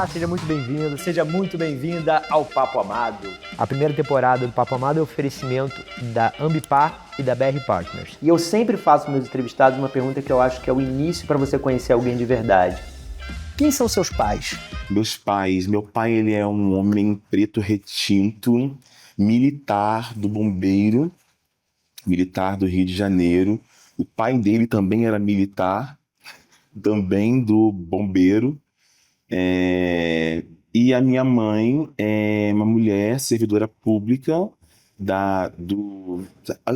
Olá, seja muito bem-vindo, seja muito bem-vinda ao Papo Amado. A primeira temporada do Papo Amado é oferecimento da Ambipar e da BR Partners. E eu sempre faço para meus entrevistados uma pergunta que eu acho que é o início para você conhecer alguém de verdade. Quem são seus pais? Meus pais. Meu pai, ele é um homem preto retinto, militar do bombeiro, militar do Rio de Janeiro. O pai dele também era militar, também do bombeiro. E a minha mãe é uma mulher servidora pública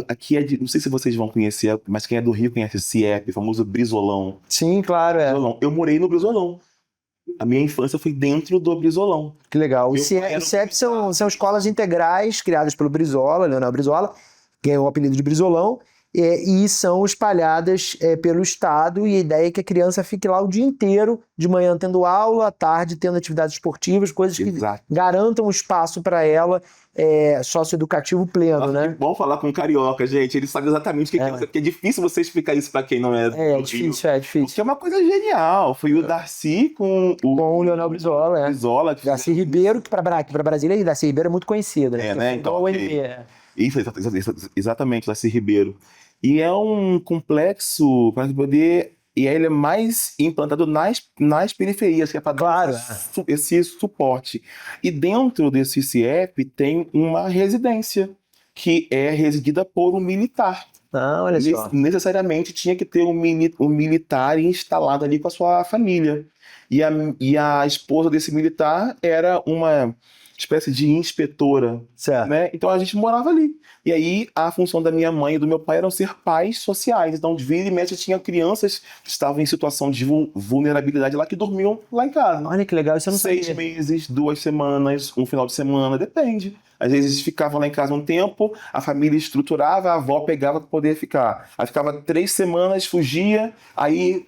aqui não sei se vocês vão conhecer, mas quem é do Rio conhece o CIEP, o famoso Brizolão. Sim, claro, é. Brizolão. Eu morei no Brizolão. A minha infância foi dentro do Brizolão. Que legal. Meu Os pai era CIEP são escolas integrais criadas pelo Brizola, Leonel Brizola, que ganhou o apelido de Brizolão, e são espalhadas pelo estado, e a ideia é que a criança fique lá o dia inteiro, de manhã tendo aula, à tarde tendo atividades esportivas, coisas que Exato. garantam um espaço para ela socioeducativo pleno, Nossa, né? que bom falar com um carioca, gente. Ele sabe exatamente o que é, porque é difícil você explicar isso pra quem não é do Rio. Difícil, é difícil. Porque é uma coisa genial. Foi o Darcy com o Leonel Brizola, Brizola. Darcy Ribeiro, que para Brasília, Darcy Ribeiro é muito conhecido, né? Né? Então, o okay. UNB, Isso, exatamente, Darcy Ribeiro. E é um complexo para poder... E aí ele é mais implantado nas periferias, que é para dar esse suporte. E dentro desse CIEP tem uma residência, que é residida por um militar. Ah, olha só. Necessariamente tinha que ter um militar instalado ali com a sua família. E a esposa desse militar era uma espécie de inspetora, certo, né? Então a gente morava ali. E aí a função da minha mãe e do meu pai eram ser pais sociais. Então, de vira e mexe, tinha crianças que estavam em situação de vulnerabilidade lá, que dormiam lá em casa. Olha que legal, isso eu não sabia. 6 meses, 2 semanas, um final de semana, depende. Às vezes ficavam lá em casa um tempo, a família estruturava, a avó pegava para poder ficar. Aí ficava 3 semanas, fugia, aí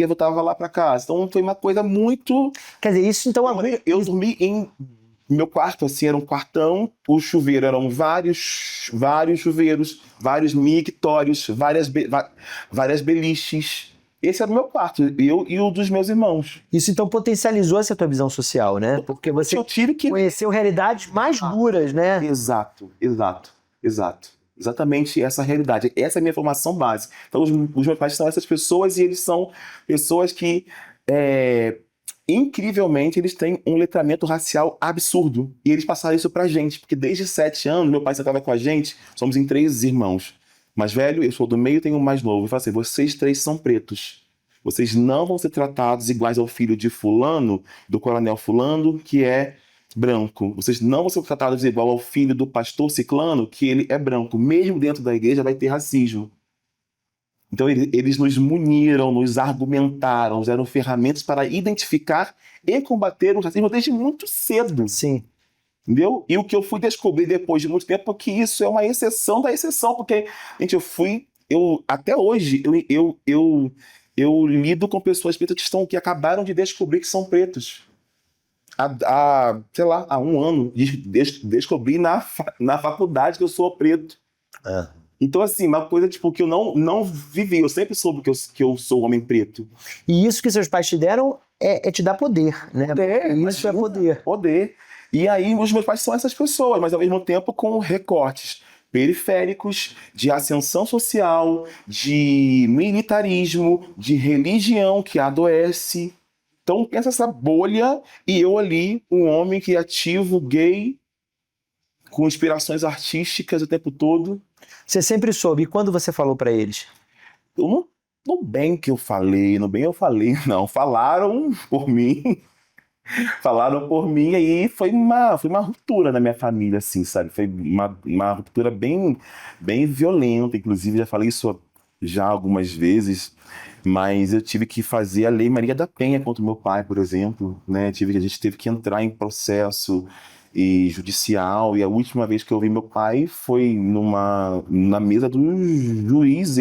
voltava lá para casa. Então foi uma coisa muito... Quer dizer, isso então... Eu dormi em... Meu quarto, assim, era um quartão, o chuveiro eram vários chuveiros, vários mictórios, várias beliches. Esse era o meu quarto, eu e o dos meus irmãos. Isso então potencializou essa tua visão social, né? Porque você conheceu realidades mais duras, né? Exato. Exatamente essa realidade. Essa é a minha formação base. Então, os meus pais são essas pessoas e eles são pessoas que... incrivelmente, eles têm um letramento racial absurdo. E eles passaram isso pra gente, porque desde 7 anos, meu pai sentava com a gente, somos em 3 irmãos. Mais velho, eu sou do meio e tenho o mais novo. E fala assim, vocês 3 são pretos. Vocês não vão ser tratados iguais ao filho de fulano, do coronel fulano, que é branco. Vocês não vão ser tratados igual ao filho do pastor ciclano, que ele é branco. Mesmo dentro da igreja vai ter racismo. Então eles nos muniram, nos argumentaram, nos deram ferramentas para identificar e combater o racismo desde muito cedo. Sim. Entendeu? E o que eu fui descobrir depois de muito tempo é que isso é uma exceção da exceção, porque, gente, até hoje, eu lido com pessoas pretas que acabaram de descobrir que são pretos. Sei lá, há 1 ano, descobri na faculdade que eu sou preto. Então, assim, uma coisa tipo, que eu não vivi, eu sempre soube que eu sou homem preto. E isso que seus pais te deram é te dar poder, né? Isso é poder. Poder. E aí, os meus pais são essas pessoas, mas ao mesmo tempo com recortes periféricos, de ascensão social, de militarismo, de religião que adoece. Então, pensa essa bolha e eu ali, um homem criativo, gay, com inspirações artísticas o tempo todo. Você sempre soube. E quando você falou pra eles? No bem que eu falei, não. Falaram por mim. Falaram por mim, aí foi uma ruptura na minha família, assim, sabe? Foi uma ruptura bem, bem violenta. Inclusive, já falei isso já algumas vezes, mas eu tive que fazer a Lei Maria da Penha contra o meu pai, por exemplo, né? A gente teve que entrar em processo judicial, e a última vez que eu vi meu pai foi na mesa do juiz,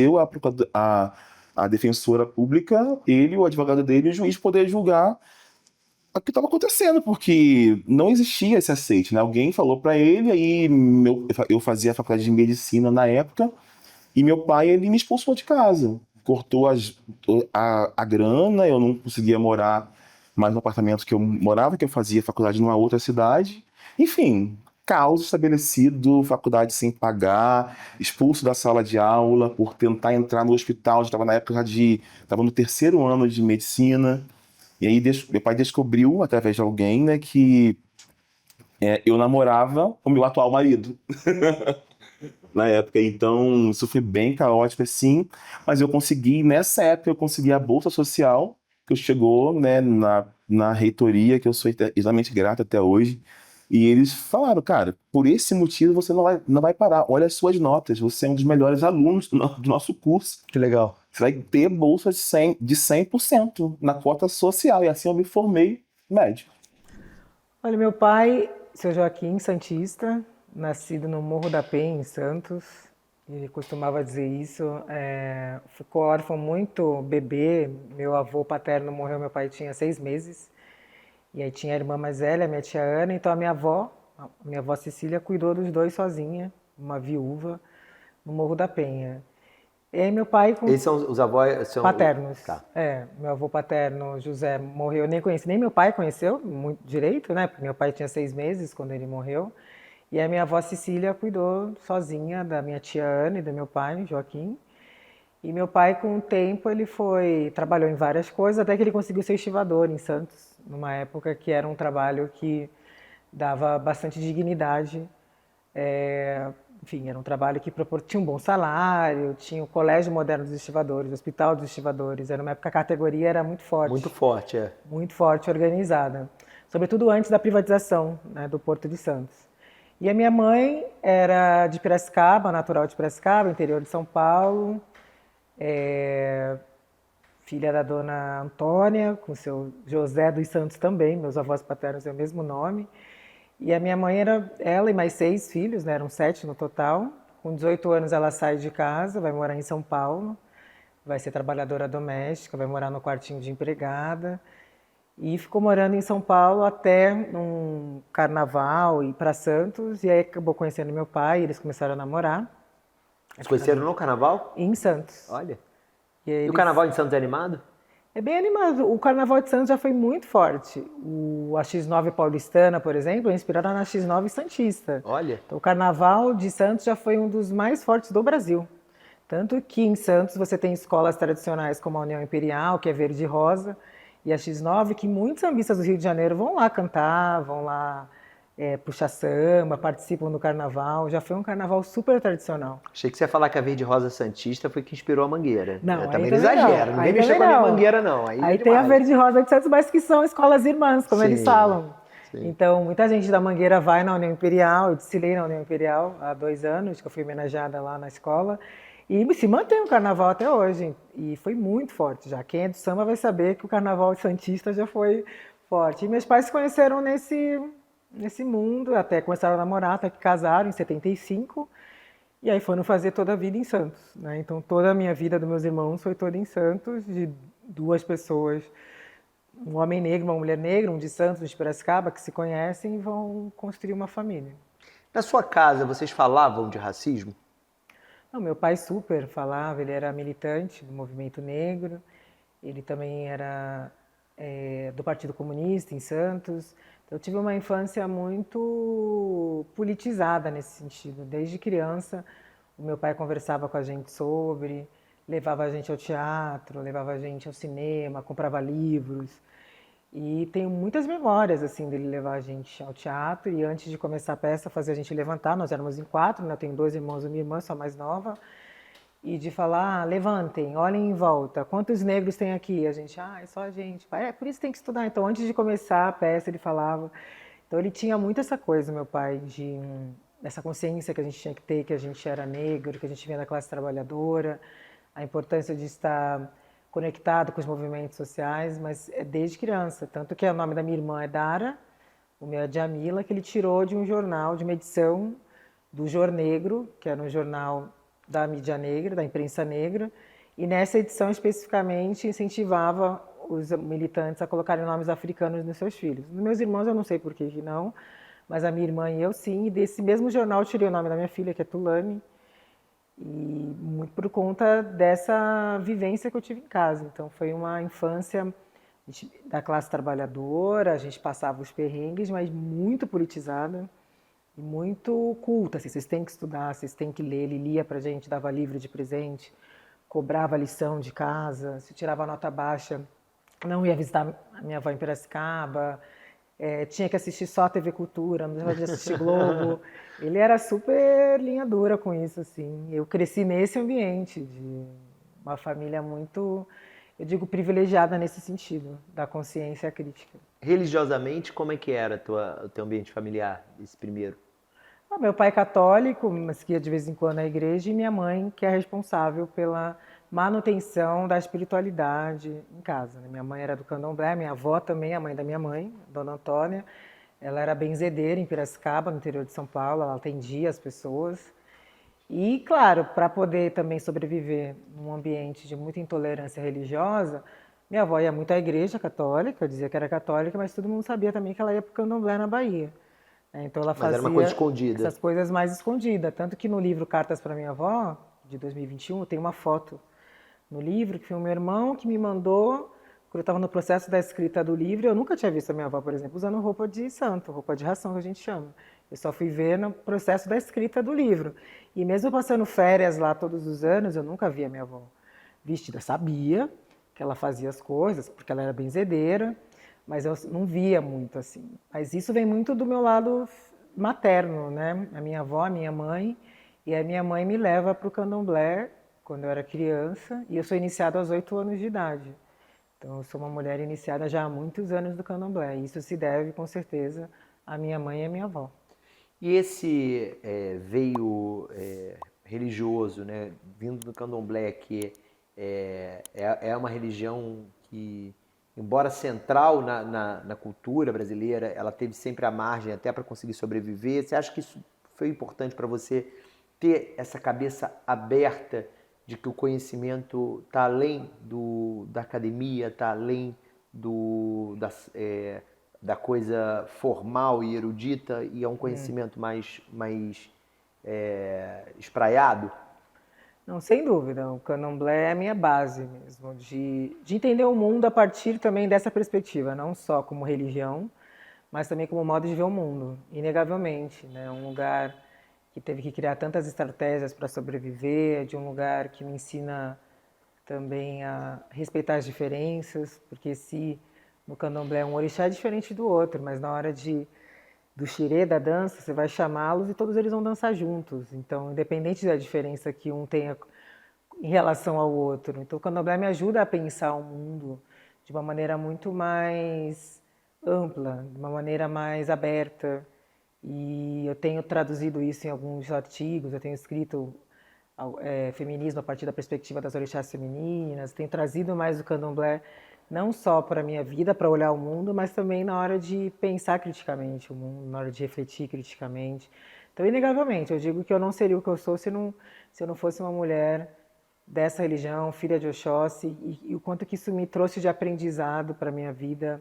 a defensora pública, ele, o advogado dele e o juiz poder julgar o que estava acontecendo, porque não existia esse aceite, né? Alguém falou para ele, aí eu fazia a faculdade de medicina na época, e meu pai, ele me expulsou de casa, cortou a grana, eu não conseguia morar mais no apartamento que eu morava, que eu fazia faculdade numa outra cidade. Enfim, caos estabelecido, faculdade sem pagar, expulso da sala de aula por tentar entrar no hospital. Estava na época estava no terceiro ano de medicina. E aí meu pai descobriu, através de alguém, né, que eu namorava o meu atual marido na época. Então, isso foi bem caótico, assim. Mas nessa época, eu consegui a Bolsa Social, que chegou, né, na reitoria, que eu sou eternamente grato até hoje. E eles falaram, cara, por esse motivo você não vai parar. Olha as suas notas, você é um dos melhores alunos do nosso curso. Que legal. Você vai ter bolsa de 100% na cota social. E assim eu me formei médico. Olha, meu pai, seu Joaquim, santista, nascido no Morro da Penha, em Santos. Ele costumava dizer isso. Ficou órfão muito bebê. Meu avô paterno morreu, meu pai tinha 6 meses. E aí tinha a irmã mais velha, a minha tia Ana. Então a minha avó Cecília, cuidou dos dois sozinha, uma viúva, no Morro da Penha. E aí meu pai com Eles são os avós paternos. Tá. Meu avô paterno, José, morreu, eu nem conheci, nem meu pai conheceu muito direito, né? Porque meu pai tinha 6 meses quando ele morreu. E a minha avó Cecília cuidou sozinha da minha tia Ana e do meu pai, Joaquim. E meu pai, com o tempo, trabalhou em várias coisas, até que ele conseguiu ser estivador em Santos, numa época que era um trabalho que dava bastante dignidade. Enfim, era um trabalho que tinha um bom salário, tinha o Colégio Moderno dos Estivadores, o Hospital dos Estivadores. Era uma época que a categoria era muito forte. Muito forte, é. Muito forte, organizada. Sobretudo antes da privatização, né, do Porto de Santos. E a minha mãe era de Piracicaba, natural de Piracicaba, interior de São Paulo. Filha da dona Antônia, com seu José dos Santos também, meus avós paternos têm o mesmo nome. E a minha mãe ela e mais 6 filhos, né, eram 7 no total. Com 18 anos ela sai de casa, vai morar em São Paulo, vai ser trabalhadora doméstica, vai morar no quartinho de empregada. E ficou morando em São Paulo até um carnaval, ir para Santos, e aí acabou conhecendo meu pai, e eles começaram a namorar. Eles conheceram no carnaval? Em Santos. Olha. E o carnaval em Santos é animado? É bem animado. O Carnaval de Santos já foi muito forte. A X9 paulistana, por exemplo, é inspirada na X9 santista. Olha. Então, o Carnaval de Santos já foi um dos mais fortes do Brasil. Tanto que em Santos você tem escolas tradicionais como a União Imperial, que é verde e rosa, e a X9, que muitos sambistas do Rio de Janeiro vão lá cantar, vão lá puxar samba, participam do carnaval. Já foi um carnaval super tradicional. Achei que você ia falar que a Verde Rosa Santista foi que inspirou a Mangueira. Não, também não exagero. Ninguém mexeu com a minha Mangueira, não. Aí tem a Verde Rosa de Santos, mas que são escolas irmãs, como eles falam. Sim. Então, muita gente da Mangueira vai na União Imperial. Eu desfilei na União Imperial há 2 anos, que eu fui homenageada lá na escola. E se mantém o carnaval até hoje. E foi muito forte já. Quem é do samba vai saber que o carnaval santista já foi forte. E meus pais se conheceram nesse mundo, até começaram a namorar, até que casaram em 75. E aí foram fazer toda a vida em Santos, né? Então toda a minha vida dos meus irmãos foi toda em Santos, de 2 pessoas, um homem negro, uma mulher negra, um de Santos, um de Piracicaba, que se conhecem e vão construir uma família. Na sua casa, vocês falavam de racismo? Não, meu pai super falava, ele era militante do movimento negro, ele também era do Partido Comunista em Santos. Eu tive uma infância muito politizada nesse sentido. Desde criança, o meu pai conversava com a gente sobre, levava a gente ao teatro, levava a gente ao cinema, comprava livros. E tenho muitas memórias assim dele levar a gente ao teatro e antes de começar a peça fazer a gente levantar. Nós éramos em 4, né? Eu tenho 2 irmãos e uma irmã, sou a mais nova. E de falar, levantem, olhem em volta, quantos negros tem aqui? A gente, é só a gente. Por isso tem que estudar. Então, antes de começar a peça, ele falava. Então, ele tinha muito essa coisa, meu pai, essa consciência que a gente tinha que ter, que a gente era negro, que a gente vinha da classe trabalhadora, a importância de estar conectado com os movimentos sociais, mas é desde criança. Tanto que o nome da minha irmã é Dara, o meu é Djamila, que ele tirou de um jornal, de uma edição do Jor Negro, que era um jornal da mídia negra, da imprensa negra, e nessa edição especificamente incentivava os militantes a colocarem nomes africanos nos seus filhos. Nos meus irmãos eu não sei por que não, mas a minha irmã e eu sim, e desse mesmo jornal eu tirei o nome da minha filha, que é Tulane, e muito por conta dessa vivência que eu tive em casa. Então foi uma infância da classe trabalhadora, a gente passava os perrengues, mas muito politizada e muito culta. Assim, vocês têm que estudar, vocês têm que ler. Ele lia pra gente, dava livro de presente, cobrava lição de casa, se tirava nota baixa, não ia visitar a minha avó em Piracicaba, tinha que assistir só a TV Cultura, não deixava de assistir Globo. Ele era super linha dura com isso, assim. Eu cresci nesse ambiente de uma família muito, eu digo, privilegiada nesse sentido, da consciência crítica. Religiosamente, como é que era o teu ambiente familiar, esse primeiro? Meu pai é católico, mas que ia de vez em quando à igreja, e minha mãe, que é responsável pela manutenção da espiritualidade em casa. Minha mãe era do candomblé, minha avó também, a mãe da minha mãe, Dona Antônia, ela era benzedeira em Piracicaba, no interior de São Paulo, ela atendia as pessoas. E, claro, para poder também sobreviver num ambiente de muita intolerância religiosa, minha avó ia muito à igreja católica, dizia que era católica, mas todo mundo sabia também que ela ia para o candomblé na Bahia. Então ela Mas era uma coisa fazia escondida. essas coisas mais escondidas. Tanto que no livro Cartas para Minha Avó, de 2021, tem uma foto no livro que foi o meu irmão que me mandou, quando eu estava no processo da escrita do livro. Eu nunca tinha visto a minha avó, por exemplo, usando roupa de santo, roupa de ração, que a gente chama. Eu só fui ver no processo da escrita do livro. E mesmo passando férias lá todos os anos, eu nunca via minha avó vestida. Sabia que ela fazia as coisas, porque ela era benzedeira, mas eu não via muito assim. Mas isso vem muito do meu lado materno, né? A minha avó, a minha mãe, e a minha mãe me leva para o candomblé quando eu era criança, e eu sou iniciada aos 8 anos de idade. Então eu sou uma mulher iniciada já há muitos anos do candomblé. E isso se deve, com certeza, à minha mãe e à minha avó. E esse veio religioso, né, vindo do candomblé, que é uma religião que, embora central na cultura brasileira, ela teve sempre à margem até para conseguir sobreviver. Você acha que isso foi importante para você ter essa cabeça aberta de que o conhecimento está além da academia, está além da coisa formal e erudita, e é um conhecimento mais espraiado? Não, sem dúvida, o candomblé é a minha base mesmo, de entender o mundo a partir também dessa perspectiva, não só como religião, mas também como modo de ver o mundo, inegavelmente, né? Um lugar que teve que criar tantas estratégias para sobreviver, de um lugar que me ensina também a respeitar as diferenças, porque se no candomblé um orixá é diferente do outro, mas na hora do xirê, da dança, você vai chamá-los e todos eles vão dançar juntos. Então, independente da diferença que um tenha em relação ao outro. Então, o candomblé me ajuda a pensar o mundo de uma maneira muito mais ampla, de uma maneira mais aberta. E eu tenho traduzido isso em alguns artigos, eu tenho escrito feminismo a partir da perspectiva das orixás femininas, tenho trazido mais o candomblé não só para a minha vida, para olhar o mundo, mas também na hora de pensar criticamente o mundo, na hora de refletir criticamente. Então, inegavelmente, eu digo que eu não seria o que eu sou se eu não fosse uma mulher dessa religião, filha de Oxóssi, e o quanto que isso me trouxe de aprendizado para a minha vida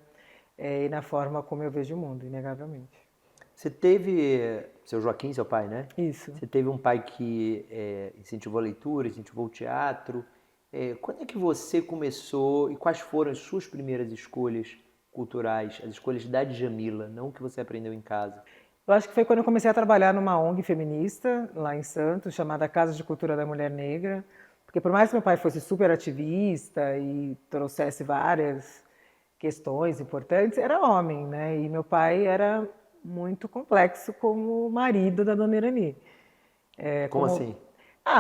e na forma como eu vejo o mundo, inegavelmente. Você teve, seu Joaquim, seu pai, né? Isso. Você teve um pai que incentivou a leitura, incentivou o teatro. Quando é que você começou e quais foram as suas primeiras escolhas culturais, as escolhas da Djamila, não o que você aprendeu em casa? Eu acho que foi quando eu comecei a trabalhar numa ONG feminista, lá em Santos, chamada Casa de Cultura da Mulher Negra, porque por mais que meu pai fosse super ativista e trouxesse várias questões importantes, era homem, né? E meu pai era muito complexo como marido da Dona Irani. Como assim?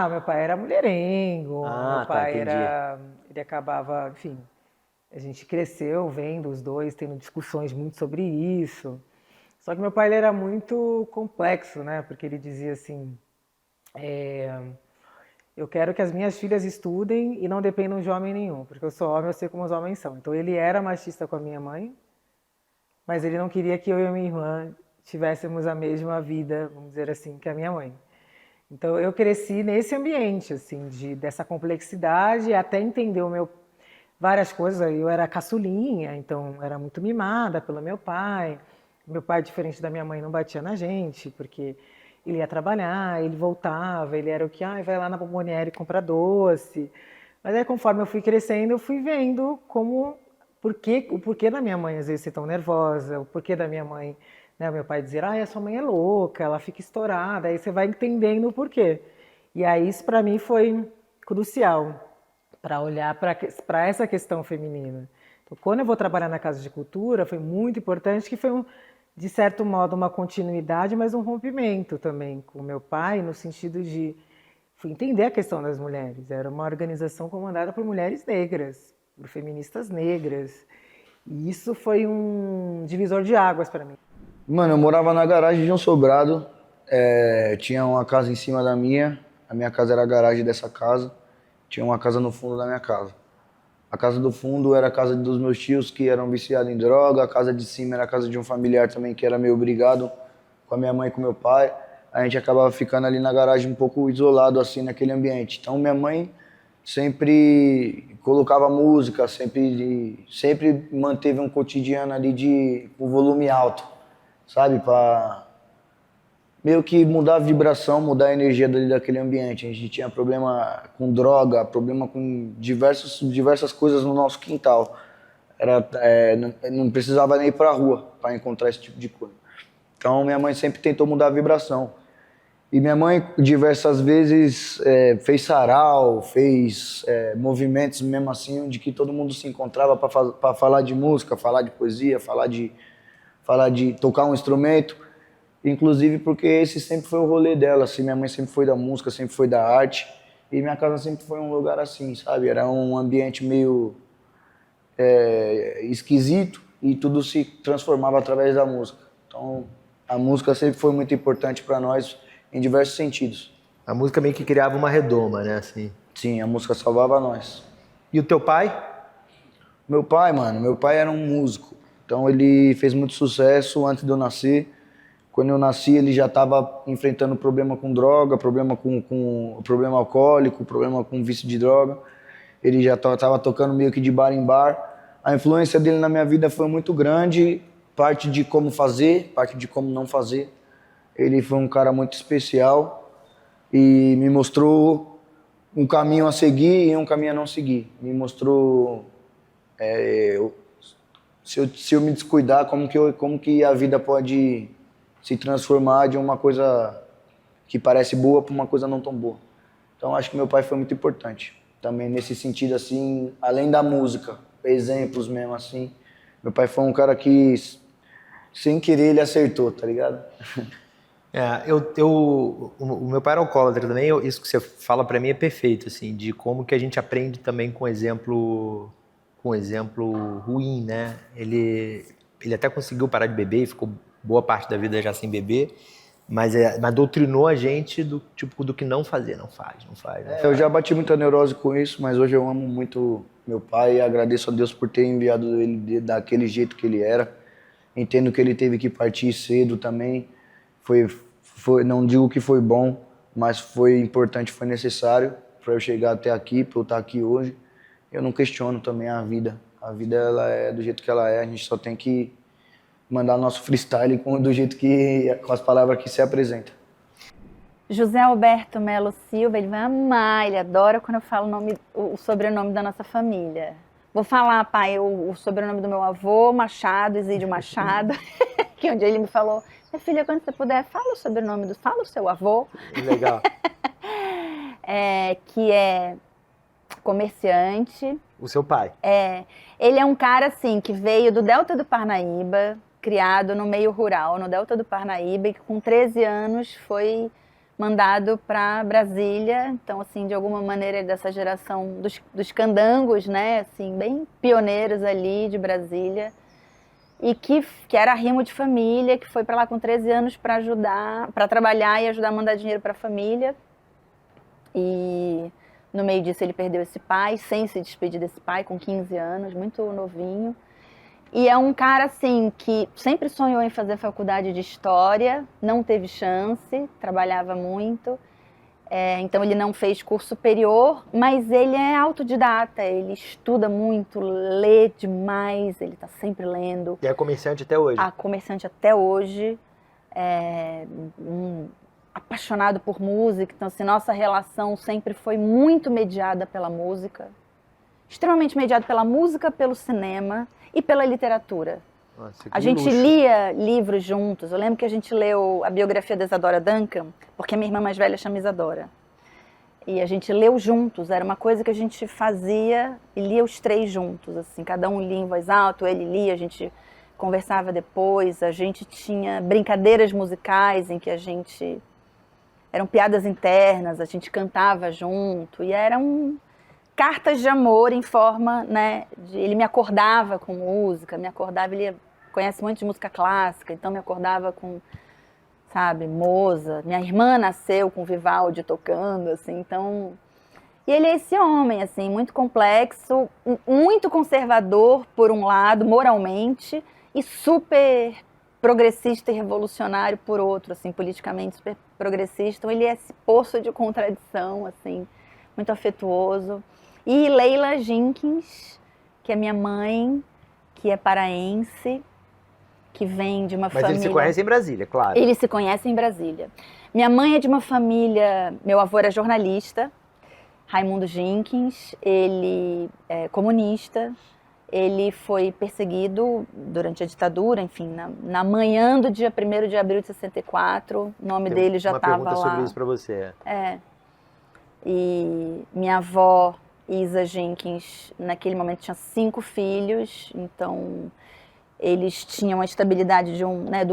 Meu pai era mulherengo, meu pai entendi. ele acabava, enfim, a gente cresceu vendo os dois, tendo discussões muito sobre isso. Só que meu pai ele era muito complexo, né? Porque ele dizia assim, eu quero que as minhas filhas estudem e não dependam de homem nenhum, porque eu sou homem, eu sei como os homens são. Então ele era machista com a minha mãe, mas ele não queria que eu e a minha irmã tivéssemos a mesma vida, vamos dizer assim, que a minha mãe. Então eu cresci nesse ambiente, assim, dessa complexidade, até entender várias coisas. Eu era caçulinha, então era muito mimada pelo meu pai. Meu pai, diferente da minha mãe, não batia na gente, porque ele ia trabalhar, ele voltava, ele era o que, vai lá na bomboniere comprar doce. Mas aí, conforme eu fui crescendo, eu fui vendo como o porquê da minha mãe às vezes ser tão nervosa, o porquê da minha mãe, né, o meu pai dizer, a sua mãe é louca, ela fica estourada, aí você vai entendendo o porquê. E aí isso para mim foi crucial para olhar para essa questão feminina. Então, quando eu vou trabalhar na Casa de Cultura, foi muito importante que foi, de certo modo, uma continuidade, mas um rompimento também com o meu pai, no sentido de entender a questão das mulheres. Era uma organização comandada por mulheres negras, por feministas negras. E isso foi um divisor de águas para mim. Mano, eu morava na garagem de um sobrado, tinha uma casa em cima da minha, a minha casa era a garagem dessa casa, tinha uma casa no fundo da minha casa. A casa do fundo era a casa dos meus tios que eram viciados em droga, a casa de cima era a casa de um familiar também que era meio brigado com a minha mãe e com meu pai. A gente acabava ficando ali na garagem um pouco isolado assim naquele ambiente. Então minha mãe sempre colocava música, sempre manteve um cotidiano ali com volume alto, sabe? Para meio que mudar a vibração, mudar a energia daquele ambiente. A gente tinha problema com droga, problema com diversas coisas no nosso quintal. Não precisava nem ir para a rua para encontrar esse tipo de coisa. Então minha mãe sempre tentou mudar a vibração. E minha mãe diversas vezes fez sarau, fez movimentos mesmo assim, onde que todo mundo se encontrava para falar de música, falar de poesia, falar de tocar um instrumento. Inclusive porque esse sempre foi o rolê dela, assim, minha mãe sempre foi da música, sempre foi da arte, e minha casa sempre foi um lugar assim, sabe? Era um ambiente meio esquisito e tudo se transformava através da música. Então, a música sempre foi muito importante para nós em diversos sentidos. A música meio que criava uma redoma, né? Assim. Sim, a música salvava nós. E o teu pai? Meu pai era um músico. Então ele fez muito sucesso antes de eu nascer. Quando eu nasci, ele já estava enfrentando problema com droga, problema alcoólico, problema com vício de droga. Ele já estava tocando meio que de bar em bar. A influência dele na minha vida foi muito grande, parte de como fazer, parte de como não fazer. Ele foi um cara muito especial e me mostrou um caminho a seguir e um caminho a não seguir. Me mostrou se eu me descuidar, como que a vida pode se transformar de uma coisa que parece boa para uma coisa não tão boa. Então acho que meu pai foi muito importante. Também nesse sentido assim, além da música, exemplos mesmo assim. Meu pai foi um cara que sem querer ele acertou, tá ligado? O meu pai era alcoólatra também, isso que você fala pra mim é perfeito, assim, de como que a gente aprende também com exemplo ruim, né? Ele até conseguiu parar de beber e ficou boa parte da vida já sem beber, mas doutrinou a gente do que não fazer, não faz. Né? Eu já bati muita neurose com isso, mas hoje eu amo muito meu pai e agradeço a Deus por ter enviado ele daquele jeito que ele era. Entendo que ele teve que partir cedo também. Não digo que foi bom, mas foi importante, foi necessário para eu chegar até aqui, para eu estar aqui hoje. Eu não questiono também a vida. A vida ela é do jeito que ela é, a gente só tem que mandar nosso freestyle com as palavras que se apresentam. José Alberto Melo Silva, ele vai amar, ele adora quando eu falo o sobrenome da nossa família. Vou falar, pai, o sobrenome do meu avô, Machado, Isídio Machado, que um dia ele me falou, minha filha, quando você puder, fala o seu avô. Legal. Que é comerciante. O seu pai? Ele é um cara, assim, que veio do Delta do Parnaíba, criado no meio rural, no Delta do Parnaíba, e que com 13 anos foi mandado para Brasília. Então, assim, de alguma maneira, dessa geração dos candangos, né, assim, bem pioneiros ali de Brasília, e que era rimo de família, que foi para lá com 13 anos para trabalhar e ajudar a mandar dinheiro para a família. E no meio disso ele perdeu esse pai, sem se despedir desse pai, com 15 anos, muito novinho. E é um cara, assim, que sempre sonhou em fazer faculdade de História, não teve chance, trabalhava muito. Então ele não fez curso superior, mas ele é autodidata, ele estuda muito, lê demais, ele está sempre lendo. E é comerciante até hoje? Comerciante até hoje, apaixonado por música. Então, assim, nossa relação sempre foi muito mediada pela música. extremamente mediado pela música, pelo cinema e pela literatura. Nossa, que A gente luxo. lia livros juntos. Eu lembro que a gente leu a biografia da Isadora Duncan, porque a minha irmã mais velha chama Isadora. E a gente leu juntos, era uma coisa que a gente fazia e lia os três juntos, assim, cada um lia em voz alta, ele lia, a gente conversava depois, a gente tinha brincadeiras musicais em que a gente... eram piadas internas, a gente cantava junto, e eram cartas de amor em forma, né, ele me acordava com música, ele conhece muito de música clássica, então me acordava com, sabe, Mozart. Minha irmã nasceu com Vivaldi tocando, assim, então... E ele é esse homem, assim, muito complexo, muito conservador, por um lado, moralmente, e super progressista e revolucionário, por outro, assim, politicamente super progressista. Então, ele é esse poço de contradição, assim, muito afetuoso. E Leila Jenkins, que é minha mãe, que é paraense, que vem de uma família... Mas eles se conhecem em Brasília, claro. Eles se conhecem em Brasília. Minha mãe é de uma família... Meu avô era jornalista, Raimundo Jenkins. Ele é comunista. Ele foi perseguido durante a ditadura, enfim, na manhã do dia 1º de abril de 64. O nome dele já estava lá. Uma pergunta sobre isso para você. E minha avó, Isa Jenkins, naquele momento tinha 5 filhos, então... Eles tinham a estabilidade de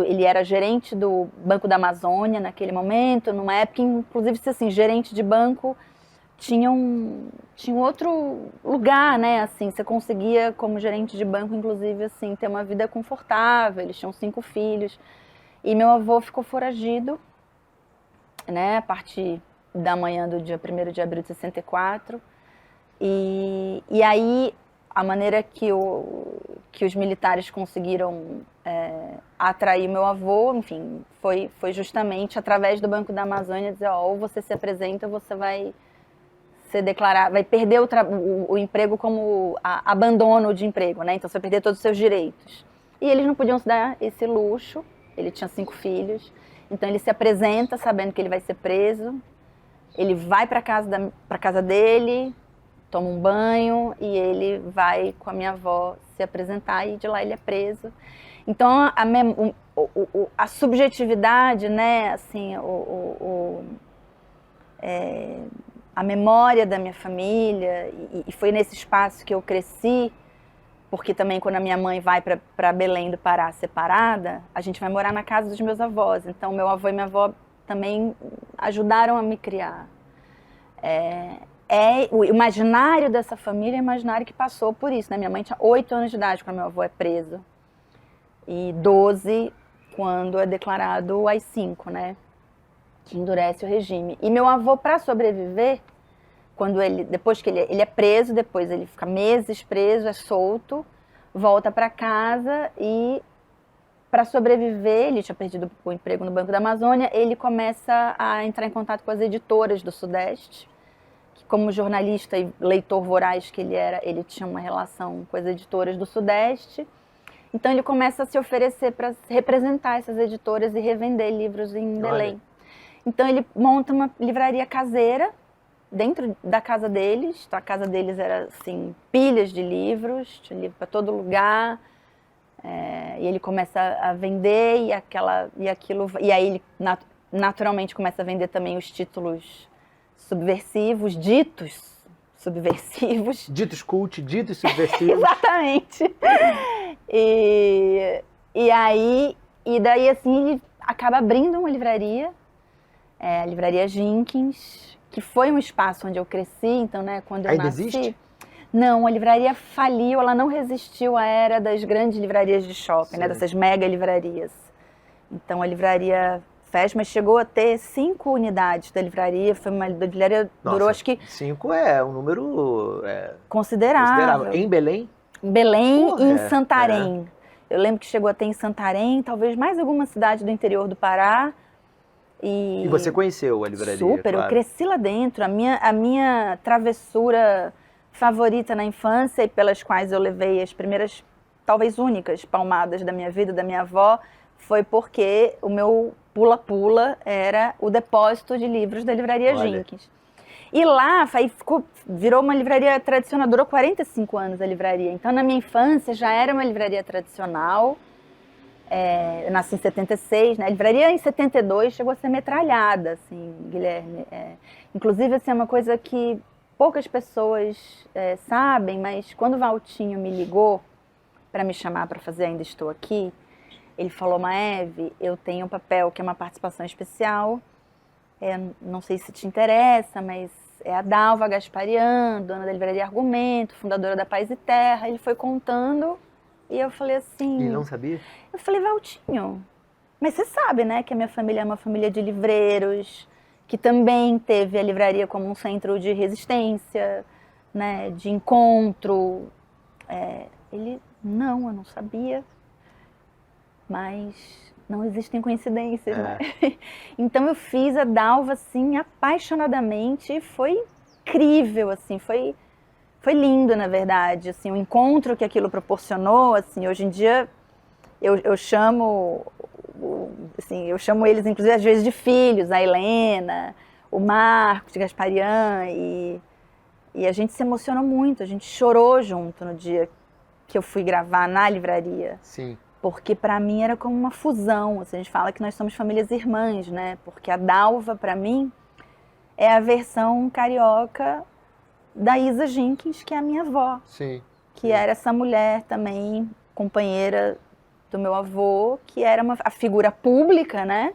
ele era gerente do Banco da Amazônia naquele momento, numa época, inclusive, se assim, gerente de banco tinha um outro lugar, né, assim, você conseguia, como gerente de banco, inclusive, assim, ter uma vida confortável. Eles tinham 5 filhos, e meu avô ficou foragido, né, a partir da manhã do dia 1º de abril de 64, e aí... A maneira que os militares conseguiram atrair meu avô, enfim, foi justamente através do Banco da Amazônia dizer, ou você se apresenta, você vai ser declarado, vai perder o emprego como abandono de emprego, né? Então você vai perder todos os seus direitos. E eles não podiam se dar esse luxo. Ele tinha 5 filhos, então ele se apresenta sabendo que ele vai ser preso. Ele vai para casa dele, toma um banho e ele vai com a minha avó se apresentar, e de lá ele é preso. Então a subjetividade, né, assim, a memória da minha família, e foi nesse espaço que eu cresci, porque também quando a minha mãe vai para Belém do Pará separada, a gente vai morar na casa dos meus avós. Então meu avô e minha avó também ajudaram a me criar. O imaginário dessa família é o imaginário que passou por isso, né? Minha mãe tinha 8 anos de idade quando meu avô é preso, e 12 quando é declarado AI-5, né? Que endurece o regime. E meu avô, para sobreviver, depois que ele é preso, depois ele fica meses preso, é solto, volta para casa, e para sobreviver, ele tinha perdido o emprego no Banco da Amazônia, ele começa a entrar em contato com as editoras do Sudeste. Como jornalista e leitor voraz que ele era, ele tinha uma relação com as editoras do Sudeste. Então ele começa a se oferecer para representar essas editoras e revender livros em Belém. Então ele monta uma livraria caseira dentro da casa deles. Então, a casa deles era assim, pilhas de livros, tinha livro para todo lugar. E ele começa a vender e aí ele naturalmente começa a vender também os títulos subversivos, ditos subversivos. Ditos cult, ditos subversivos. Exatamente. E daí assim ele acaba abrindo uma livraria, a Livraria Jenkins, que foi um espaço onde eu cresci, então, né, quando eu Ainda nasci... existe? Não, a livraria faliu, ela não resistiu à era das grandes livrarias de shopping, né, dessas mega livrarias. Então a livraria fecha, mas chegou a ter 5 unidades da livraria, foi uma livraria, durou acho que... 5 é um número considerável. Em Belém? Em Belém e em Santarém. Eu lembro que chegou a ter em Santarém, talvez mais alguma cidade do interior do Pará. E você conheceu a livraria? Super, claro. Eu cresci lá dentro. A minha travessura favorita na infância, e pelas quais eu levei as primeiras, talvez únicas, palmadas da minha vida, da minha avó, foi porque o meu pula-pula era o depósito de livros da Livraria Jenkins. E lá aí virou uma livraria tradicional, durou 45 anos a livraria. Então, na minha infância, já era uma livraria tradicional. Eu nasci em 76, né? A livraria em 72 chegou a ser metralhada, assim, Guilherme. Inclusive, assim, é uma coisa que poucas pessoas sabem, mas quando o Valtinho me ligou para me chamar para fazer Ainda Estou Aqui, ele falou: Maeve, eu tenho um papel que é uma participação especial, não sei se te interessa, mas é a Dalva Gasparian, dona da livraria Argumento, fundadora da Paz e Terra. Ele foi contando e eu falei assim... Ele não sabia? Eu falei: Valtinho, mas você sabe, né, que a minha família é uma família de livreiros, que também teve a livraria como um centro de resistência, né, de encontro. Ele: não, eu não sabia, mas não existem coincidências, né? Então eu fiz a Dalva, assim, apaixonadamente, e foi incrível, assim, foi lindo, na verdade, assim, o encontro que aquilo proporcionou, assim, hoje em dia eu chamo eles, inclusive, às vezes de filhos, a Helena, o Marcos de Gasparian, e a gente se emocionou muito, a gente chorou junto no dia que eu fui gravar na livraria. Sim. Porque para mim era como uma fusão, assim, a gente fala que nós somos famílias irmãs, né? Porque a Dalva, para mim, é a versão carioca da Isa Jenkins, que é a minha avó. Sim. Que era essa mulher também, companheira do meu avô, que era a figura pública, né?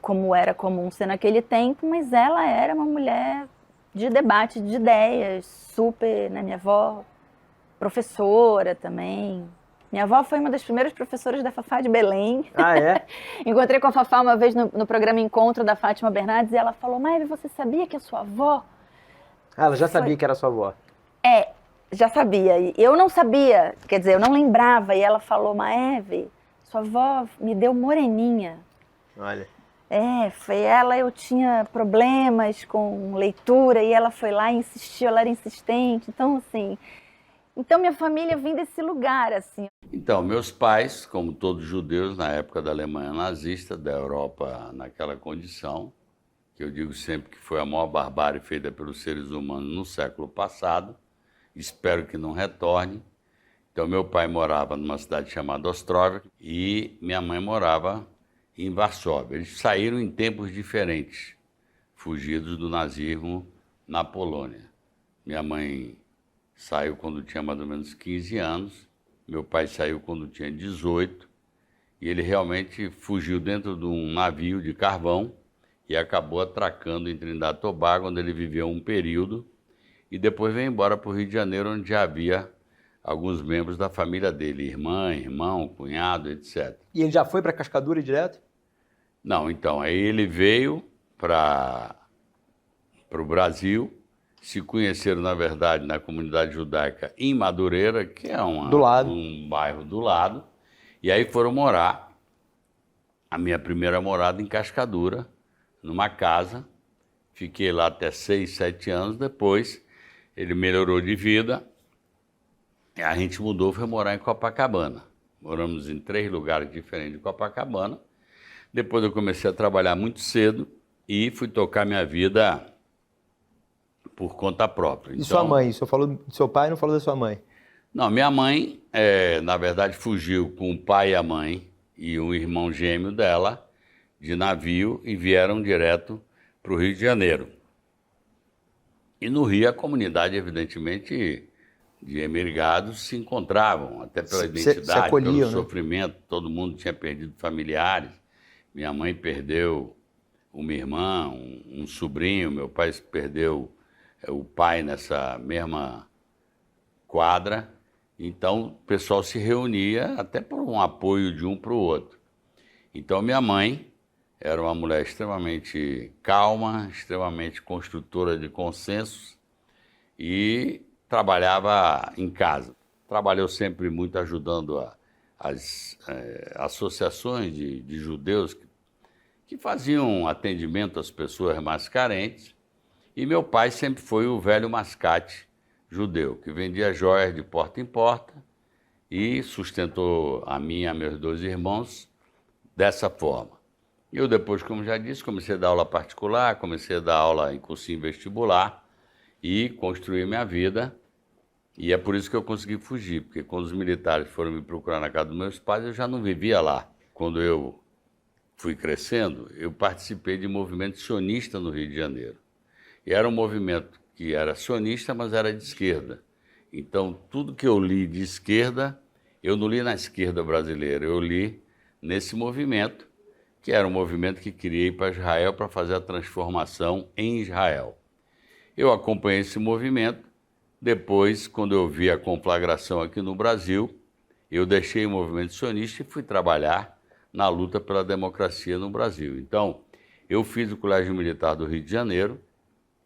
Como era comum ser naquele tempo, mas ela era uma mulher de debate de ideias, super, né? Minha avó, professora também. Minha avó foi uma das primeiras professoras da Fafá de Belém. Ah, é? Encontrei com a Fafá uma vez no programa Encontro da Fátima Bernardes e ela falou: Maeve, você sabia que a sua avó... Ela já sabia que era sua avó. Já sabia. E eu não sabia, quer dizer, eu não lembrava. E ela falou: Maeve, sua avó me deu moreninha. Olha. Foi ela, eu tinha problemas com leitura e ela foi lá e insistiu, ela era insistente. Então, assim... Então, minha família vem desse lugar, assim. Então, meus pais, como todos judeus na época da Alemanha nazista, da Europa naquela condição, que eu digo sempre que foi a maior barbárie feita pelos seres humanos no século passado, espero que não retorne. Então, meu pai morava numa cidade chamada Ostróvia e minha mãe morava em Varsóvia. Eles saíram em tempos diferentes, fugidos do nazismo na Polônia. Minha mãe saiu quando tinha mais ou menos 15 anos, meu pai saiu quando tinha 18, e ele realmente fugiu dentro de um navio de carvão e acabou atracando em Trindade e Tobago, onde ele viveu um período, e depois veio embora para o Rio de Janeiro, onde já havia alguns membros da família dele, irmã, irmão, cunhado, etc. E ele já foi para Cascadura direto? Não, então, aí ele veio para o Brasil, se conheceram, na verdade, na comunidade judaica em Madureira, que é um bairro do lado, e aí foram morar, a minha primeira morada em Cascadura, numa casa, fiquei lá até 6, 7 anos, depois ele melhorou de vida, e a gente mudou, foi morar em Copacabana. Moramos em 3 lugares diferentes de Copacabana. Depois eu comecei a trabalhar muito cedo e fui tocar minha vida por conta própria. E sua mãe? O senhor falou do seu pai e não falou da sua mãe? Não, minha mãe, na verdade, fugiu com o pai e a mãe e um irmão gêmeo dela de navio e vieram direto para o Rio de Janeiro. E no Rio a comunidade, evidentemente, de emigrados se encontravam, até pela identidade, acolhiam, pelo sofrimento, todo mundo tinha perdido familiares. Minha mãe perdeu uma irmã, um sobrinho, meu pai perdeu o pai nessa mesma quadra. Então o pessoal se reunia até por um apoio de um para o outro. Então minha mãe era uma mulher extremamente calma, extremamente construtora de consensos e trabalhava em casa. Trabalhou sempre muito ajudando as associações de judeus que faziam atendimento às pessoas mais carentes. E meu pai sempre foi o velho mascate judeu, que vendia joias de porta em porta e sustentou a mim e a meus 2 irmãos dessa forma. Eu depois, como já disse, comecei a dar aula particular, comecei a dar aula em cursinho vestibular e construí minha vida. E é por isso que eu consegui fugir, porque quando os militares foram me procurar na casa dos meus pais, eu já não vivia lá. Quando eu fui crescendo, eu participei de movimento sionista no Rio de Janeiro. E era um movimento que era sionista, mas era de esquerda. Então, tudo que eu li de esquerda, eu não li na esquerda brasileira, eu li nesse movimento, que era um movimento que queria ir para Israel para fazer a transformação em Israel. Eu acompanhei esse movimento. Depois, quando eu vi a conflagração aqui no Brasil, eu deixei o movimento sionista e fui trabalhar na luta pela democracia no Brasil. Então, eu fiz o Colégio Militar do Rio de Janeiro,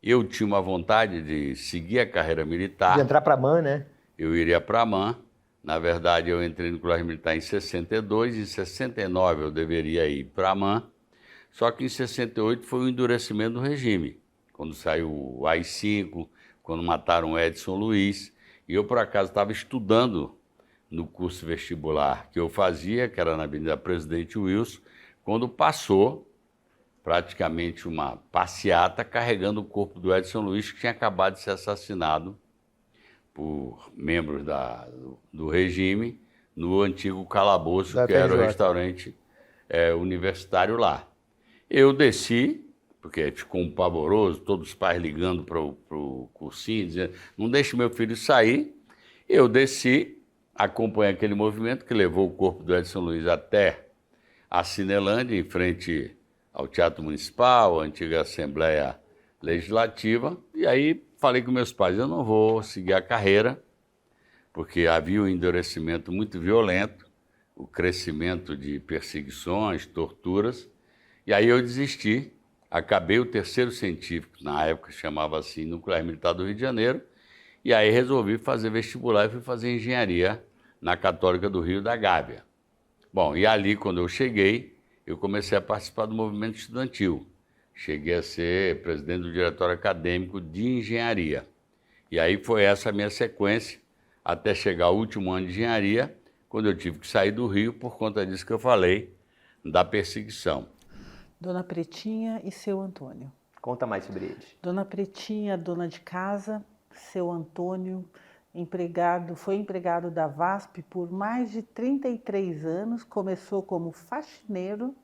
eu tinha uma vontade de seguir a carreira militar. De entrar para a MAN, né? Eu iria para a MAN. Na verdade, eu entrei no Colégio Militar em 62, em 69 eu deveria ir para a MAN, só que em 68 foi o endurecimento do regime, quando saiu o AI-5, quando mataram o Edson Luiz, e eu, por acaso, estava estudando no curso vestibular que eu fazia, que era na Avenida Presidente Wilson, quando passou praticamente uma passeata carregando o corpo do Edson Luiz, que tinha acabado de ser assassinado por membros do regime no antigo calabouço, que era o restaurante universitário lá. Eu desci, porque ficou um pavoroso, todos os pais ligando para o cursinho, dizendo, não deixe meu filho sair. Eu desci, acompanhei aquele movimento que levou o corpo do Edson Luiz até a Cinelândia, em frente ao Teatro Municipal, a antiga Assembleia Legislativa, e aí falei com meus pais, eu não vou seguir a carreira, porque havia um endurecimento muito violento, o crescimento de perseguições, torturas, e aí eu desisti, acabei o terceiro científico, na época chamava assim, no Colégio Militar do Rio de Janeiro, e aí resolvi fazer vestibular e fui fazer engenharia na Católica do Rio da Gávea. Bom, e ali quando eu cheguei, eu comecei a participar do movimento estudantil. Cheguei a ser presidente do diretório acadêmico de engenharia. E aí foi essa a minha sequência, até chegar ao último ano de engenharia, quando eu tive que sair do Rio por conta disso que eu falei, da perseguição. Dona Pretinha e seu Antônio. Conta mais sobre eles. Dona Pretinha, dona de casa, seu Antônio, foi empregado da VASP por mais de 33 anos, começou como faxineiro,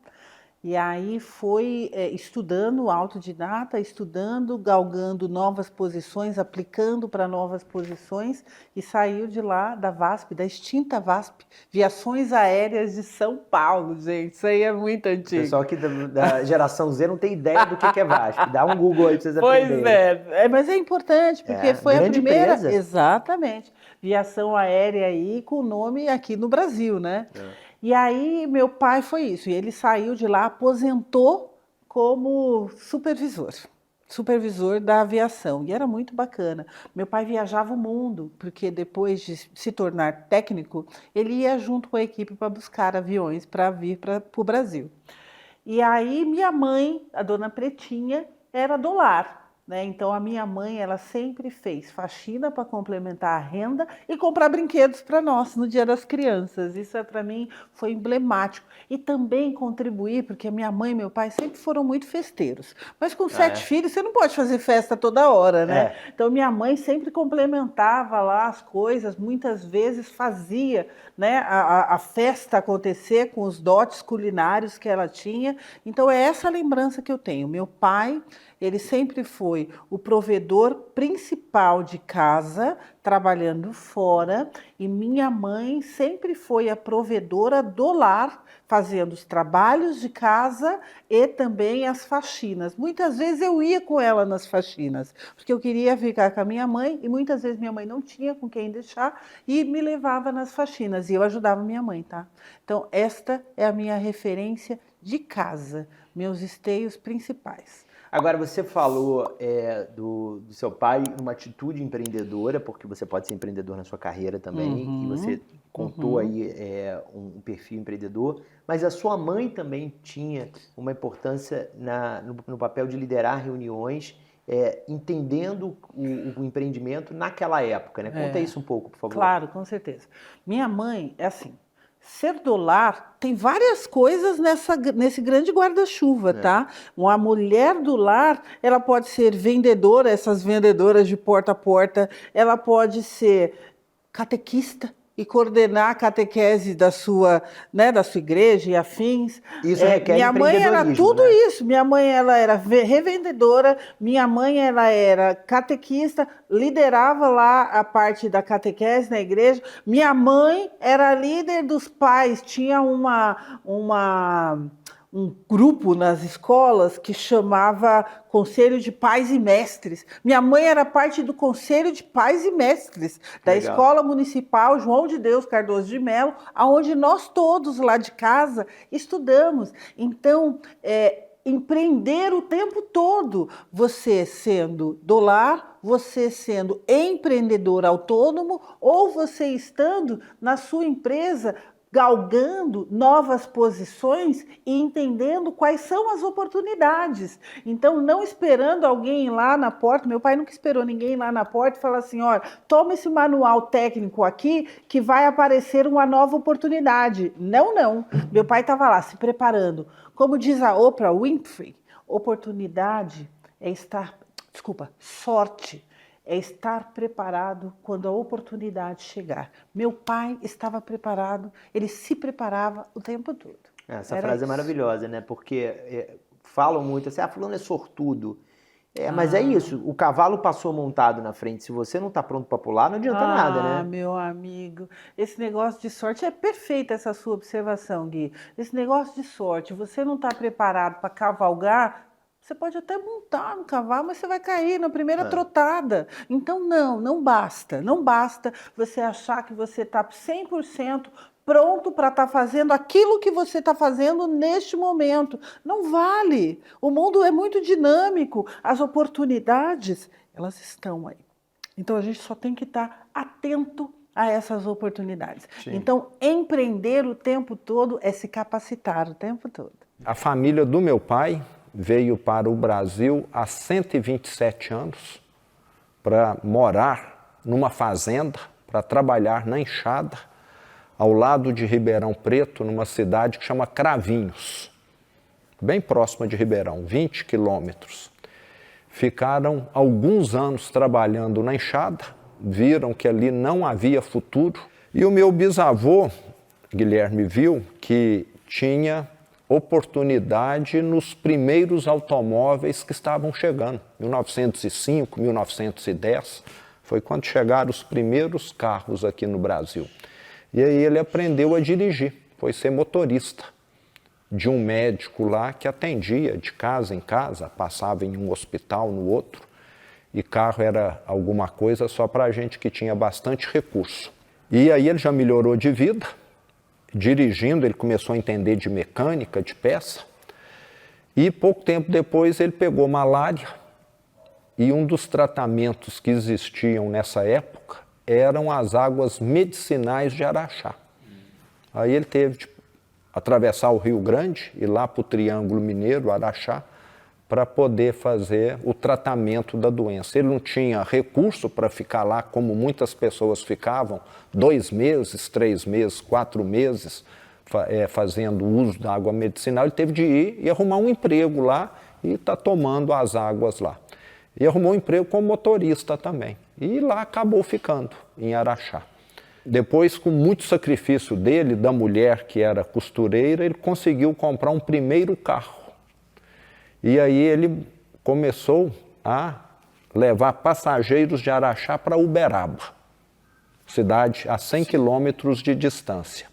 e aí foi estudando, autodidata, estudando, galgando novas posições, aplicando para novas posições e saiu de lá da VASP, da extinta VASP, Viações Aéreas de São Paulo, gente. Isso aí é muito antigo. O pessoal aqui da geração Z não tem ideia do que é VASP. Dá um Google aí para vocês aprenderem. Pois mas é importante, porque foi a primeira... Empresa. Exatamente. Viação aérea aí com nome aqui no Brasil, né? E aí, meu pai foi isso, e ele saiu de lá, aposentou como supervisor da aviação, e era muito bacana. Meu pai viajava o mundo, porque depois de se tornar técnico, ele ia junto com a equipe para buscar aviões para vir para o Brasil. E aí, minha mãe, a dona Pretinha, era do lar. Né? Então, a minha mãe, ela sempre fez faxina para complementar a renda e comprar brinquedos para nós no Dia das Crianças. Isso, para mim, foi emblemático. E também contribuir, porque a minha mãe e meu pai sempre foram muito festeiros. Mas com 7 filhos, você não pode fazer festa toda hora, né? Então, minha mãe sempre complementava lá as coisas, muitas vezes fazia, né, a festa acontecer com os dotes culinários que ela tinha. Então, é essa lembrança que eu tenho. Meu pai... ele sempre foi o provedor principal de casa, trabalhando fora, e minha mãe sempre foi a provedora do lar, fazendo os trabalhos de casa e também as faxinas. Muitas vezes eu ia com ela nas faxinas, porque eu queria ficar com a minha mãe, e muitas vezes minha mãe não tinha com quem deixar, e me levava nas faxinas, e eu ajudava minha mãe, tá? Então, esta é a minha referência de casa, meus esteios principais. Agora, você falou do seu pai, uma atitude empreendedora, porque você pode ser empreendedor na sua carreira também, e você contou aí um perfil empreendedor, mas a sua mãe também tinha uma importância no papel de liderar reuniões, entendendo o empreendimento naquela época, né? Conta isso um pouco, por favor. Claro, com certeza. Minha mãe é assim, ser do lar tem várias coisas nesse grande guarda-chuva, tá? Uma mulher do lar, ela pode ser vendedora, essas vendedoras de porta a porta, ela pode ser catequista e coordenar a catequese da sua igreja e afins. Isso requer minha mãe era empreendedorismo, tudo né? isso. Minha mãe ela era revendedora, minha mãe ela era catequista, liderava lá a parte da catequese na igreja. Minha mãe era líder dos pais, tinha um grupo nas escolas que chamava Conselho de Pais e Mestres. Minha mãe era parte do Conselho de Pais e Mestres da Legal. Escola Municipal João de Deus Cardoso de Melo, onde nós todos lá de casa estudamos. Então, empreender o tempo todo, você sendo do lar, você sendo empreendedor autônomo ou você estando na sua empresa galgando novas posições e entendendo quais são as oportunidades. Então, não esperando alguém ir lá na porta. Meu pai nunca esperou ninguém ir lá na porta e falar assim, olha, toma esse manual técnico aqui que vai aparecer uma nova oportunidade. Não, não. Meu pai estava lá se preparando. Como diz a Oprah Winfrey, sorte é estar preparado quando a oportunidade chegar. Meu pai estava preparado, ele se preparava o tempo todo. Essa frase é maravilhosa, né? Porque falam muito assim, fulano é sortudo. Mas é isso, o cavalo passou montado na frente. Se você não está pronto para pular, não adianta nada, né? Meu amigo, esse negócio de sorte, é perfeita essa sua observação, Gui. Esse negócio de sorte, você não está preparado para cavalgar, você pode até montar no cavalo, mas você vai cair na primeira trotada. Então, não basta você achar que você está 100% pronto para estar fazendo aquilo que você está fazendo neste momento. Não vale. O mundo é muito dinâmico. As oportunidades, elas estão aí. Então, a gente só tem que estar atento a essas oportunidades. Sim. Então, empreender o tempo todo é se capacitar o tempo todo. A família do meu pai veio para o Brasil há 127 anos para morar numa fazenda, para trabalhar na enxada, ao lado de Ribeirão Preto, numa cidade que chama Cravinhos, bem próxima de Ribeirão, 20 quilômetros. Ficaram alguns anos trabalhando na enxada, viram que ali não havia futuro. E o meu bisavô, Guilherme, viu que tinha oportunidade nos primeiros automóveis que estavam chegando. 1905, 1910, foi quando chegaram os primeiros carros aqui no Brasil. E aí ele aprendeu a dirigir, foi ser motorista de um médico lá que atendia de casa em casa, passava em um hospital, no outro, e carro era alguma coisa só para gente que tinha bastante recurso. E aí ele já melhorou de vida. Dirigindo, ele começou a entender de mecânica, de peça, e pouco tempo depois ele pegou malária, e um dos tratamentos que existiam nessa época eram as águas medicinais de Araxá. Aí ele teve de atravessar o Rio Grande, ir lá para o Triângulo Mineiro, Araxá, para poder fazer o tratamento da doença. Ele não tinha recurso para ficar lá, como muitas pessoas ficavam, 2 meses, 3 meses, 4 meses, fazendo uso da água medicinal. Ele teve de ir e arrumar um emprego lá e está tomando as águas lá. E arrumou um emprego como motorista também. E lá acabou ficando, em Araxá. Depois, com muito sacrifício dele, da mulher que era costureira, ele conseguiu comprar um primeiro carro. E aí ele começou a levar passageiros de Araxá para Uberaba, cidade a 100 quilômetros de distância.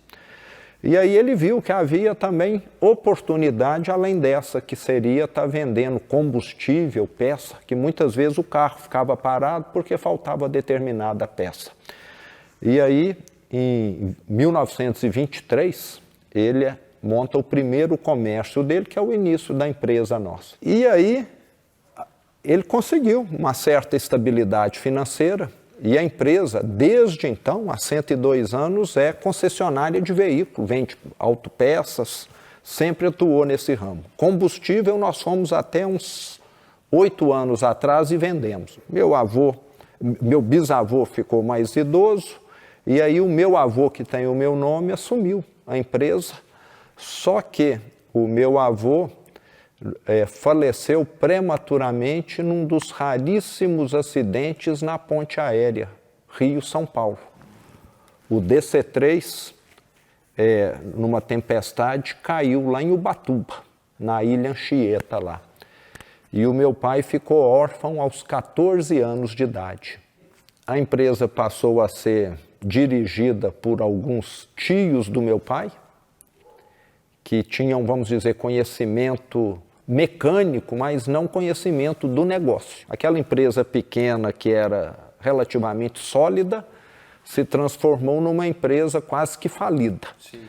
E aí ele viu que havia também oportunidade além dessa, que seria estar vendendo combustível, peça, que muitas vezes o carro ficava parado porque faltava determinada peça. E aí, em 1923, ele monta o primeiro comércio dele, que é o início da empresa nossa. E aí, ele conseguiu uma certa estabilidade financeira, e a empresa, desde então, há 102 anos, é concessionária de veículo, vende autopeças, sempre atuou nesse ramo. Combustível, nós fomos até uns 8 anos atrás e vendemos. Meu bisavô ficou mais idoso, e aí o meu avô, que tem o meu nome, assumiu a empresa, só que o meu avô faleceu prematuramente num dos raríssimos acidentes na ponte aérea Rio-São Paulo. O DC-3, numa tempestade, caiu lá em Ubatuba, na Ilha Anchieta lá. E o meu pai ficou órfão aos 14 anos de idade. A empresa passou a ser dirigida por alguns tios do meu pai, que tinham, vamos dizer, conhecimento mecânico, mas não conhecimento do negócio. Aquela empresa pequena que era relativamente sólida se transformou numa empresa quase que falida. Sim.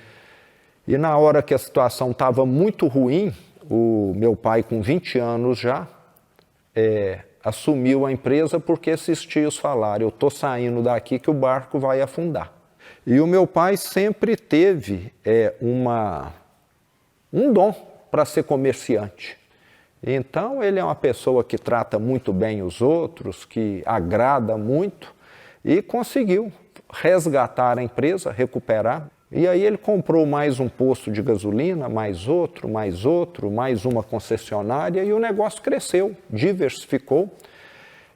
E na hora que a situação estava muito ruim, o meu pai, com 20 anos já, assumiu a empresa porque esses tios falaram: eu estou saindo daqui que o barco vai afundar. E o meu pai sempre teve um dom para ser comerciante. Então ele é uma pessoa que trata muito bem os outros, que agrada muito, e conseguiu resgatar a empresa, recuperar. E aí ele comprou mais um posto de gasolina, mais outro, mais uma concessionária, e o negócio cresceu, diversificou.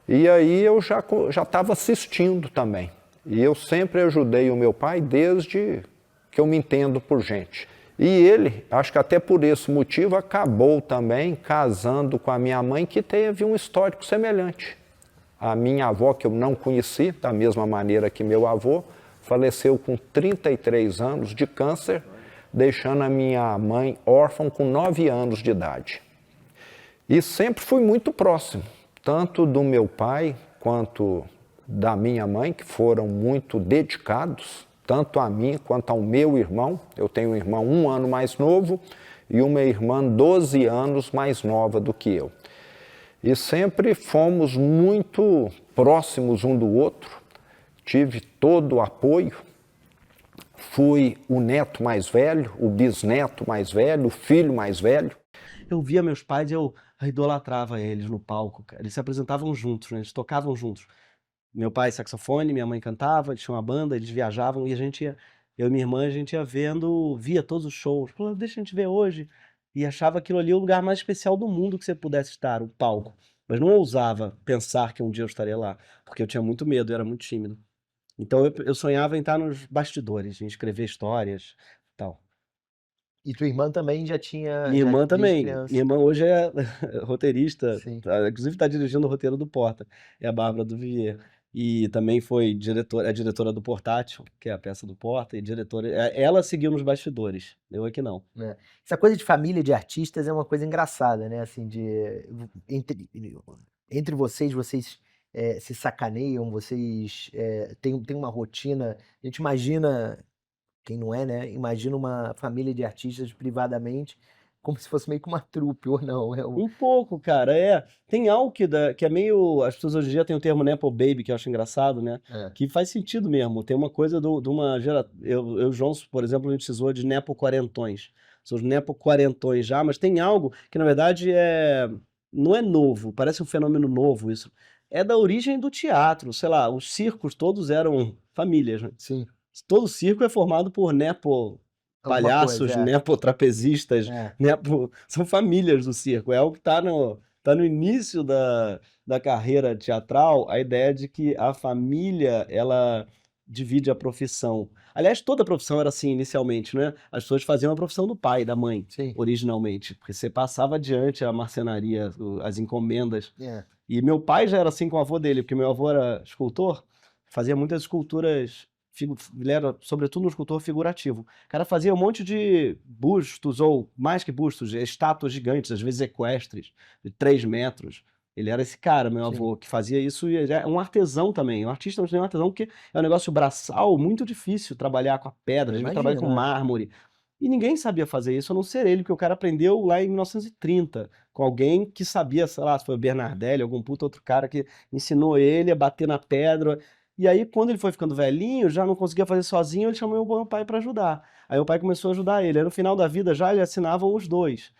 E aí eu já estava assistindo também. E eu sempre ajudei o meu pai desde que eu me entendo por gente. E ele, acho que até por esse motivo, acabou também casando com a minha mãe, que teve um histórico semelhante. A minha avó, que eu não conheci, da mesma maneira que meu avô, faleceu com 33 anos de câncer, deixando a minha mãe órfã com 9 anos de idade. E sempre fui muito próximo, tanto do meu pai quanto da minha mãe, que foram muito dedicados, tanto a mim quanto ao meu irmão. Eu tenho um irmão 1 ano mais novo e uma irmã 12 anos mais nova do que eu. E sempre fomos muito próximos um do outro, tive todo o apoio. Fui o neto mais velho, o bisneto mais velho, o filho mais velho. Eu via meus pais e eu idolatrava eles no palco, cara. Eles se apresentavam juntos, né? Eles tocavam juntos. Meu pai saxofone, minha mãe cantava, eles tinham uma banda, eles viajavam e a gente ia, eu e minha irmã, a gente ia via todos os shows. Falou, deixa a gente ver hoje. E achava aquilo ali o lugar mais especial do mundo que você pudesse estar, o palco. Mas não ousava pensar que um dia eu estaria lá, porque eu tinha muito medo, eu era muito tímido. Então eu sonhava em estar nos bastidores, em escrever histórias e tal. E tua irmã também já tinha... Minha irmã desde também. criança. Minha irmã hoje é roteirista, Sim. inclusive está dirigindo o roteiro do Porta, é a Bárbara do Vivier. E também foi diretora do Portátil, que é a peça do Porta, e diretora. Ela seguiu nos bastidores, eu aqui não. Essa coisa de família de artistas é uma coisa engraçada, né? Assim, entre vocês se sacaneiam, vocês têm uma rotina. A gente imagina, quem não é, né? Imagina uma família de artistas privadamente, como se fosse meio que uma trupe, ou não. Um pouco, cara, Tem algo que é meio... As pessoas hoje em dia têm o termo Nepo Baby, que eu acho engraçado, né? Que faz sentido mesmo. Tem uma coisa de uma geração... Eu e o João, por exemplo, a gente se zoa de Nepo Quarentões. São os Nepo Quarentões já, mas tem algo que, na verdade, não é novo. Parece um fenômeno novo isso. É da origem do teatro. Sei lá, os circos todos eram famílias, né? Sim. Todo circo é formado por nepo palhaços, nepo trapezistas, são famílias do circo. É algo que está no início da carreira teatral, a ideia de que a família, ela divide a profissão. Aliás, toda a profissão era assim inicialmente, né? As pessoas faziam a profissão do pai, da mãe, originalmente, porque você passava adiante a marcenaria, as encomendas. E meu pai já era assim com o avô dele, porque meu avô era escultor, fazia muitas esculturas. Ele era, sobretudo, um escultor figurativo. O cara fazia um monte de bustos, ou mais que bustos, estátuas gigantes, às vezes equestres, de 3 metros. Ele era esse cara, meu avô, que fazia isso, e é um artesão também, um artista, mas também um artesão, porque é um negócio braçal muito difícil trabalhar com a pedra, a gente trabalha com mármore. E ninguém sabia fazer isso, a não ser ele, porque o cara aprendeu lá em 1930, com alguém que sabia, sei lá, se foi o Bernardelli, algum puto outro cara que ensinou ele a bater na pedra. E aí, quando ele foi ficando velhinho, já não conseguia fazer sozinho, ele chamou o meu pai para ajudar. Aí o pai começou a ajudar ele. Aí no final da vida já ele assinavam os dois.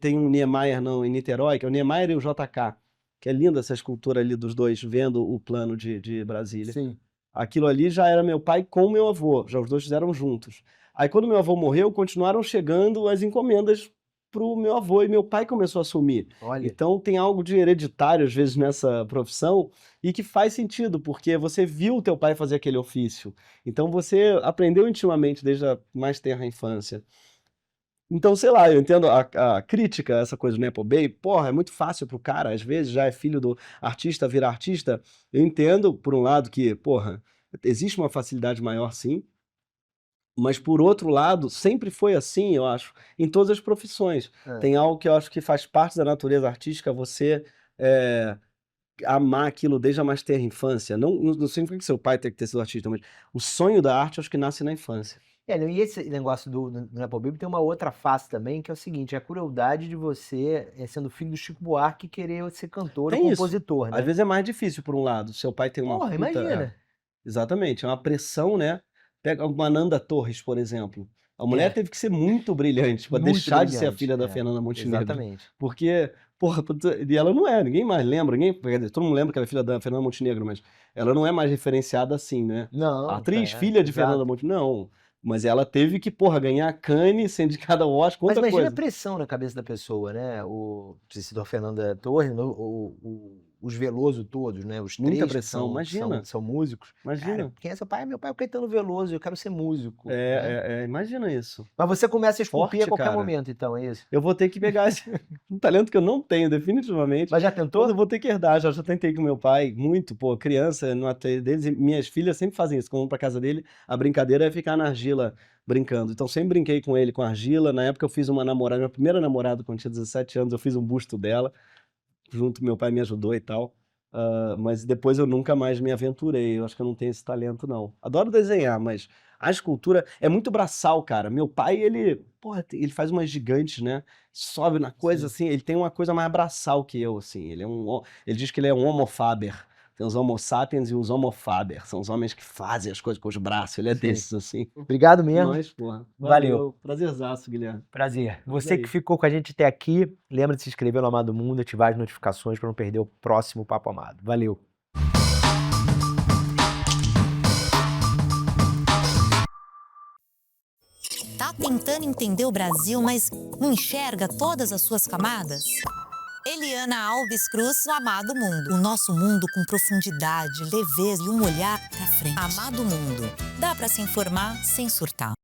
Tem um Niemeyer em Niterói, que é o Niemeyer e o JK, que é linda essa escultura ali dos dois, vendo o plano de Brasília. Sim. Aquilo ali já era meu pai com meu avô, já os dois fizeram juntos. Aí quando meu avô morreu, continuaram chegando as encomendas pro meu avô e meu pai começou a assumir. Olha. Então tem algo de hereditário às vezes nessa profissão e que faz sentido, porque você viu o teu pai fazer aquele ofício. Então você aprendeu intimamente desde a mais tenra infância. Então, sei lá, eu entendo a crítica, essa coisa do Nepo Baby, porra, é muito fácil pro cara, às vezes já é filho do artista, virar artista. Eu entendo, por um lado, que, porra, existe uma facilidade maior, sim, mas por outro lado, sempre foi assim, eu acho, em todas as profissões. Tem algo que eu acho que faz parte da natureza artística, você amar aquilo desde a mais tenra infância. Não significa que seu pai tem que ter sido artista, mas o sonho da arte, eu acho que nasce na infância. E esse negócio do Nepo Baby tem uma outra face também, que é o seguinte, a crueldade de você, sendo filho do Chico Buarque, querer ser cantor ou Tem isso. compositor, né? Às vezes é mais difícil, por um lado. Seu pai tem uma Porra, puta... imagina. Exatamente, é uma pressão, né? Pega uma Nanda Torres, por exemplo. A mulher teve que ser muito brilhante para Muito deixar de ser a brilhante, filha da Fernanda Montenegro. Exatamente. Porque, porra, e ela não é, ninguém mais lembra, todo mundo lembra que ela é filha da Fernanda Montenegro, mas ela não é mais referenciada assim, né? Não. A atriz, filha de exato. Fernanda Montenegro, não. Mas ela teve que, porra, ganhar Cannes, ser indicada ao Oscar, Mas outra imagina coisa. a pressão na cabeça da pessoa, né? Você citou a Fernanda Torres, os Veloso todos, né? Os Muita três pressão, que imagina. são músicos. Imagina. Cara, quem é seu pai? Meu pai é o Caetano Veloso, eu quero ser músico. né? Imagina isso. Mas você começa a esculpir Forte, a qualquer cara. momento, então, é isso? Eu vou ter que pegar um talento que eu não tenho, definitivamente. Mas já tentou? Eu vou ter que herdar, já tentei com meu pai, muito, pô, criança, no ateliê deles, e minhas filhas sempre fazem isso, quando vão pra casa dele, a brincadeira é ficar na argila brincando. Então sempre brinquei com ele, com argila, na época eu fiz uma namorada, minha primeira namorada, quando tinha 17 anos, eu fiz um busto dela, junto, meu pai me ajudou e tal, mas depois eu nunca mais me aventurei, eu acho que eu não tenho esse talento, não. Adoro desenhar, mas a escultura é muito braçal, cara. Meu pai, ele faz umas gigantes, né? Sobe na coisa, assim, ele tem uma coisa mais braçal que eu, assim. Ele diz que ele é um homo faber. Tem os homo sapiens e os homo faber. São os homens que fazem as coisas com os braços. Ele é desses, assim. Obrigado mesmo. Mas, porra. Valeu. Prazerzaço, Guilherme. Prazer. Vamos Você aí. que ficou com a gente até aqui, lembra de se inscrever no Amado Mundo, ativar as notificações para não perder o próximo Papo Amado. Valeu. Tá tentando entender o Brasil, mas não enxerga todas as suas camadas? Eliana Alves Cruz, no Amado Mundo. O nosso mundo com profundidade, leveza e um olhar pra frente. Amado Mundo. Dá pra se informar sem surtar.